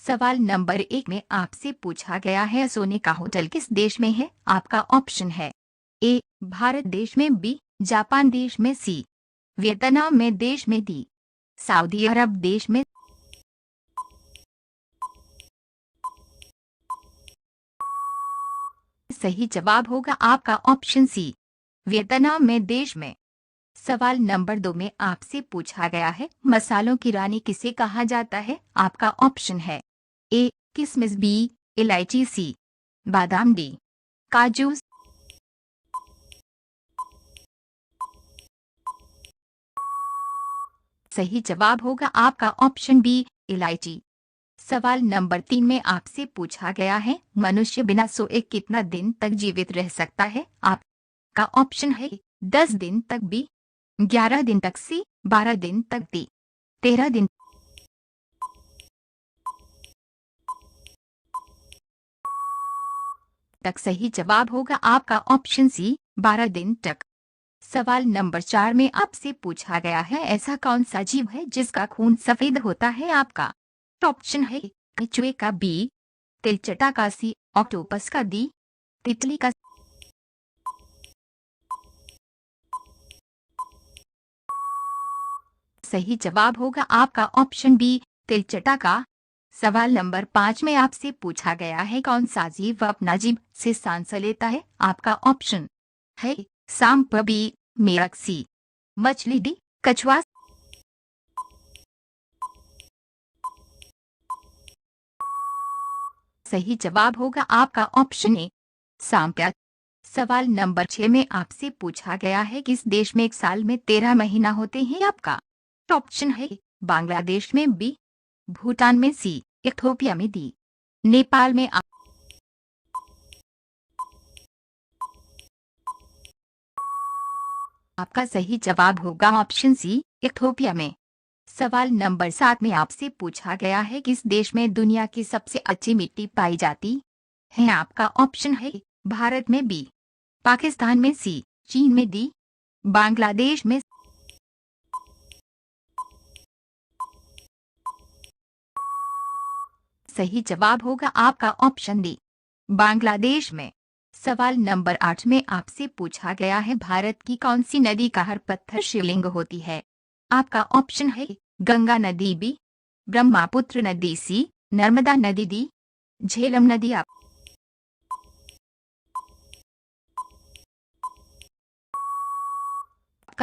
सवाल नंबर 1 में आपसे पूछा गया है, सोने का होटल किस देश में है? आपका ऑप्शन है ए भारत देश में, बी जापान देश में, सी वियतनाम में देश में, डी सऊदी अरब देश में। सही जवाब होगा आपका ऑप्शन सी वियतनाम में देश में। सवाल नंबर 2 में आपसे पूछा गया है, मसालों की रानी किसे कहा जाता है? आपका ऑप्शन है ए किशमिश, बी इलायची, सी बादाम, डी काजू। सही जवाब होगा आपका ऑप्शन बी इलायची। सवाल नंबर 3 में आपसे पूछा गया है, मनुष्य बिना सोए कितना दिन तक जीवित रह सकता है? आपका ऑप्शन है 10 दिन तक, बी 11 दिन तक, सी 12 दिन तक, डी 13 दिन तक। सही जवाब होगा आपका ऑप्शन सी 12 दिन तक। सवाल नंबर 4 में आपसे पूछा गया है, ऐसा कौन सा जीव है जिसका खून सफेद होता है? आपका ऑप्शन है केंचुए का, बी तिलचटा का, सी ऑक्टोपस का, डी तितली का। सही जवाब होगा आपका ऑप्शन बी तिलचटा का। सवाल नंबर 5 में आपसे पूछा गया है, कौन सा जीव अपना जीभ से सांस लेता है? आपका ऑप्शन है सांप, बी मेढक, सी मछली, डी कछुआ। सही जवाब होगा आपका ऑप्शन ए सांप। सवाल नंबर 6 में आपसे पूछा गया है, किस देश में एक साल में 13 महीना होते हैं? आपका ऑप्शन है बांग्लादेश में, बी भूटान में, सी इथियोपिया में, डी नेपाल में। आपका सही जवाब होगा ऑप्शन सी इथियोपिया में। सवाल नंबर 7 में आपसे पूछा गया है, किस देश में दुनिया की सबसे अच्छी मिट्टी पाई जाती है? आपका ऑप्शन है भारत में, बी पाकिस्तान में, सी चीन में, डी बांग्लादेश में। सही जवाब होगा आपका ऑप्शन डी बांग्लादेश में। सवाल नंबर 8 में आपसे पूछा गया है, भारत की कौन सी नदी का हर पत्थर शिवलिंग होती है? आपका ऑप्शन है गंगा नदी, बी ब्रह्मपुत्र नदी, सी नर्मदा नदी, डी झेलम नदी। आपका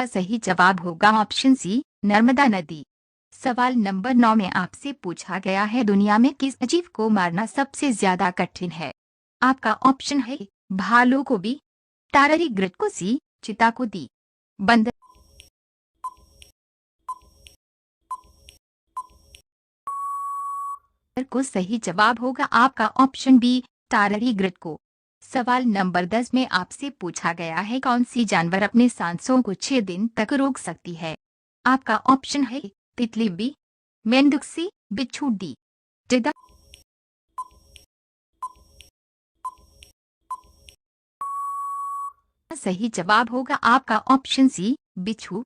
सही जवाब होगा ऑप्शन सी नर्मदा नदी। सवाल नंबर 9 में आपसे पूछा गया है, दुनिया में किस जीव को मारना सबसे ज्यादा कठिन है? आपका ऑप्शन है भालू को, बी टाररी ग्रिट को, सी चिता को, डी बंदर को। सही जवाब होगा आपका ऑप्शन बी टाररी ग्रिट को। सवाल नंबर 10 में आपसे पूछा गया है, कौन सी जानवर अपने सांसों को 6 दिन तक रोक सकती है? आपका ऑप्शन है तितली, बी मेंढक, सी बिच्छू, डी टिड्डा। सही जवाब होगा आपका ऑप्शन सी बिच्छू।